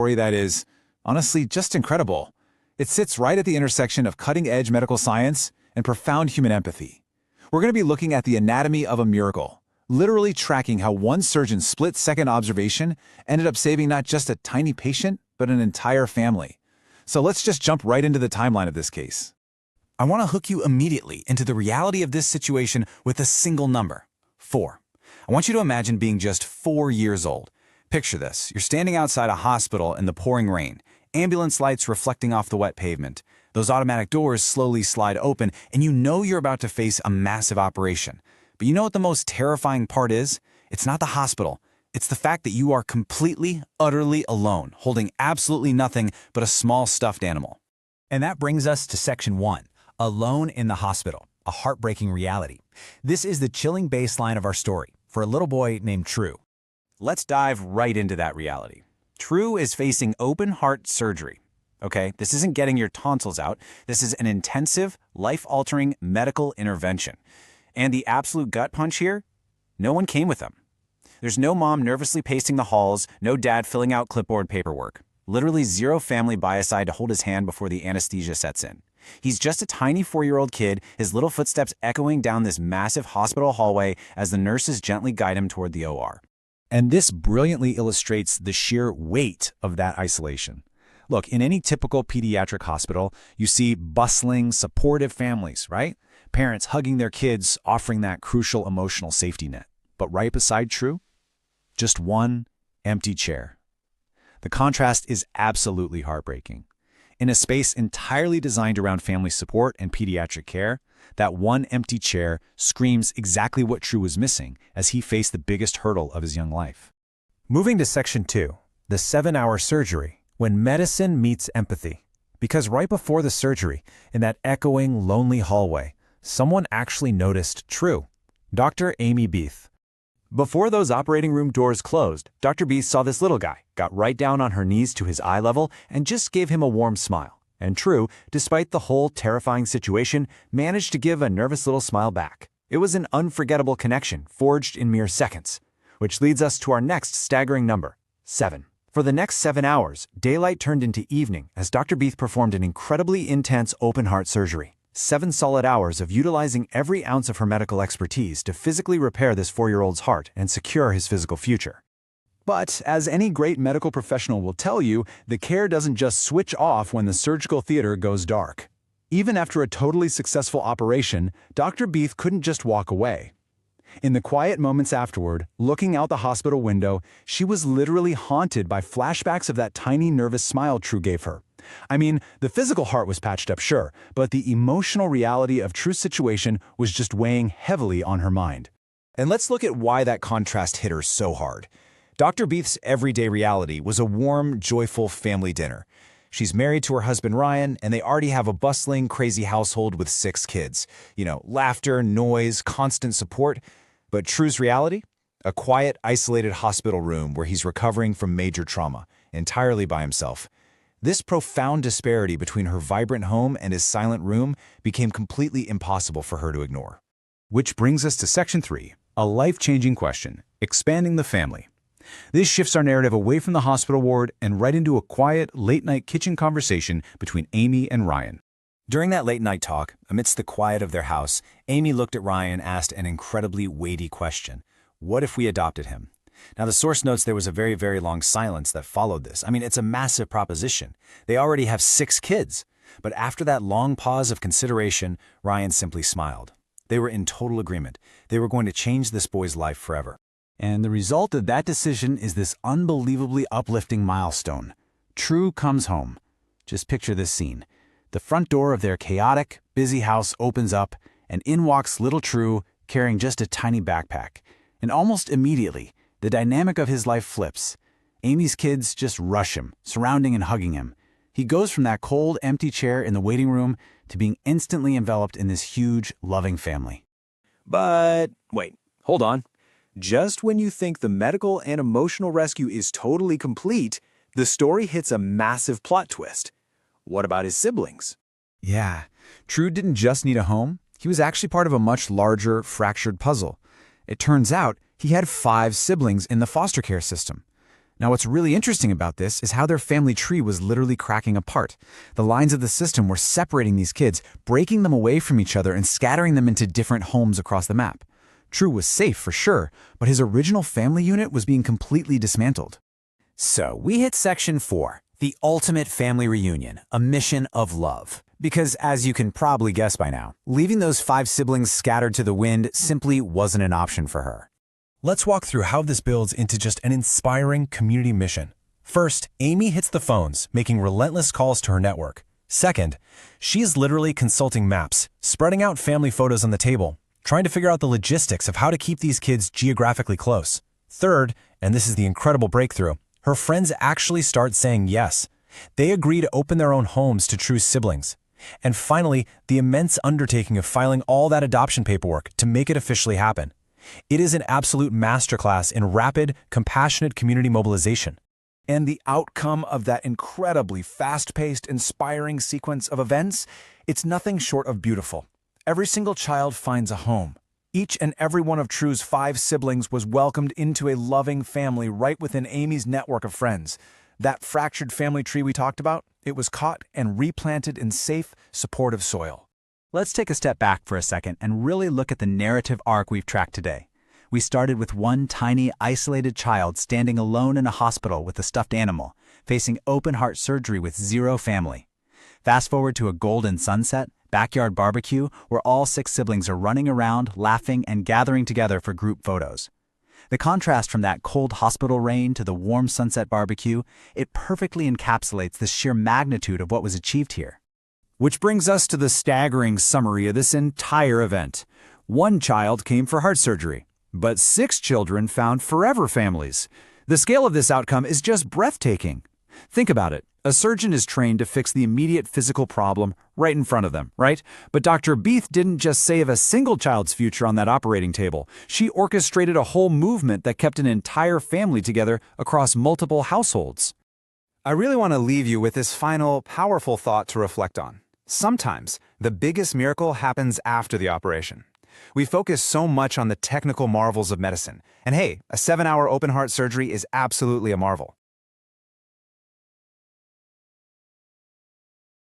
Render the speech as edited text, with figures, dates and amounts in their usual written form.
Story that is, honestly, just incredible. It sits right at the intersection of cutting-edge medical science and profound human empathy. We're going to be looking at the anatomy of a miracle, literally tracking how one surgeon's split-second observation ended up saving not just a tiny patient, but an entire family. So let's just jump right into the timeline of this case. I want to hook you immediately into the reality of this situation with a single number, 4. I want you to imagine being just 4 years old. Picture this. You're standing outside a hospital in the pouring rain, ambulance lights reflecting off the wet pavement. Those automatic doors slowly slide open, and you know you're about to face a massive operation. But you know what the most terrifying part is? It's not the hospital. It's the fact that you are completely, utterly alone, holding absolutely nothing but a small stuffed animal. And that brings us to Section 1, Alone in the Hospital, a heartbreaking reality. This is the chilling baseline of our story for a little boy named True. Let's dive right into that reality. True is facing open heart surgery. Okay, this isn't getting your tonsils out. This is an intensive, life-altering medical intervention. And the absolute gut punch here? No one came with him. There's no mom nervously pacing the halls, no dad filling out clipboard paperwork. Literally zero family by his side to hold his hand before the anesthesia sets in. He's just a tiny 4-year-old kid, his little footsteps echoing down this massive hospital hallway as the nurses gently guide him toward the OR. And this brilliantly illustrates the sheer weight of that isolation. Look, in any typical pediatric hospital, you see bustling, supportive families, right? Parents hugging their kids, offering that crucial emotional safety net. But right beside True, just one empty chair. The contrast is absolutely heartbreaking. In a space entirely designed around family support and pediatric care, that one empty chair screams exactly what True was missing as he faced the biggest hurdle of his young life. Moving to Section 2, the 7-hour surgery, when medicine meets empathy. Because right before the surgery, in that echoing, lonely hallway, someone actually noticed True, Dr. Amy Beath. Before those operating room doors closed, Dr. Beath saw this little guy, got right down on her knees to his eye level, and just gave him a warm smile. And True, despite the whole terrifying situation, managed to give a nervous little smile back. It was an unforgettable connection, forged in mere seconds. Which leads us to our next staggering number, 7. For the next 7 hours, daylight turned into evening as Dr. Beath performed an incredibly intense open-heart surgery. 7 solid hours of utilizing every ounce of her medical expertise to physically repair this 4-year-old's heart and secure his physical future. But, as any great medical professional will tell you, the care doesn't just switch off when the surgical theater goes dark. Even after a totally successful operation, Dr. Beath couldn't just walk away. In the quiet moments afterward, looking out the hospital window, she was literally haunted by flashbacks of that tiny nervous smile True gave her. I mean, the physical heart was patched up, sure, but the emotional reality of True's situation was just weighing heavily on her mind. And let's look at why that contrast hit her so hard. Dr. Beath's everyday reality was a warm, joyful family dinner. She's married to her husband Ryan, and they already have a bustling, crazy household with 6 kids. Laughter, noise, constant support. But True's reality? A quiet, isolated hospital room where he's recovering from major trauma, entirely by himself. This profound disparity between her vibrant home and his silent room became completely impossible for her to ignore. Which brings us to Section 3, a life-changing question, expanding the family. This shifts our narrative away from the hospital ward and right into a quiet, late-night kitchen conversation between Amy and Ryan. During that late-night talk, amidst the quiet of their house, Amy looked at Ryan and asked an incredibly weighty question. What if we adopted him? Now, the source notes there was a very, very long silence that followed this. I mean, it's a massive proposition. They already have 6 kids. But after that long pause of consideration, Ryan simply smiled. They were in total agreement. They were going to change this boy's life forever. And the result of that decision is this unbelievably uplifting milestone. True comes home. Just picture this scene. The front door of their chaotic, busy house opens up, and in walks little True, carrying just a tiny backpack. And almost immediately, the dynamic of his life flips. Amy's kids just rush him, surrounding and hugging him. He goes from that cold, empty chair in the waiting room to being instantly enveloped in this huge, loving family. But wait, hold on. Just when you think the medical and emotional rescue is totally complete, the story hits a massive plot twist. What about his siblings? Yeah, True didn't just need a home. He was actually part of a much larger, fractured puzzle. It turns out he had 5 siblings in the foster care system. Now, what's really interesting about this is how their family tree was literally cracking apart. The lines of the system were separating these kids, breaking them away from each other and scattering them into different homes across the map. True was safe for sure, but his original family unit was being completely dismantled. So we hit section 4, the ultimate family reunion, a mission of love. Because as you can probably guess by now, leaving those 5 siblings scattered to the wind simply wasn't an option for her. Let's walk through how this builds into just an inspiring community mission. First, Amy hits the phones, making relentless calls to her network. Second, she is literally consulting maps, spreading out family photos on the table, trying to figure out the logistics of how to keep these kids geographically close. Third, and this is the incredible breakthrough, her friends actually start saying yes. They agree to open their own homes to True's siblings. And finally, the immense undertaking of filing all that adoption paperwork to make it officially happen. It is an absolute masterclass in rapid, compassionate community mobilization. And the outcome of that incredibly fast-paced, inspiring sequence of events, it's nothing short of beautiful. Every single child finds a home. Each and every one of True's 5 siblings was welcomed into a loving family right within Amy's network of friends. That fractured family tree we talked about, it was caught and replanted in safe, supportive soil. Let's take a step back for a second and really look at the narrative arc we've tracked today. We started with one tiny, isolated child standing alone in a hospital with a stuffed animal, facing open-heart surgery with 0 family. Fast forward to a golden sunset, backyard barbecue, where all 6 siblings are running around, laughing, and gathering together for group photos. The contrast from that cold hospital rain to the warm sunset barbecue, it perfectly encapsulates the sheer magnitude of what was achieved here. Which brings us to the staggering summary of this entire event. 1 child came for heart surgery, but 6 children found forever families. The scale of this outcome is just breathtaking. Think about it. A surgeon is trained to fix the immediate physical problem right in front of them, right? But Dr. Beith didn't just save a single child's future on that operating table. She orchestrated a whole movement that kept an entire family together across multiple households. I really want to leave you with this final, powerful thought to reflect on. Sometimes, the biggest miracle happens after the operation. We focus so much on the technical marvels of medicine. And hey, a 7-hour open-heart surgery is absolutely a marvel.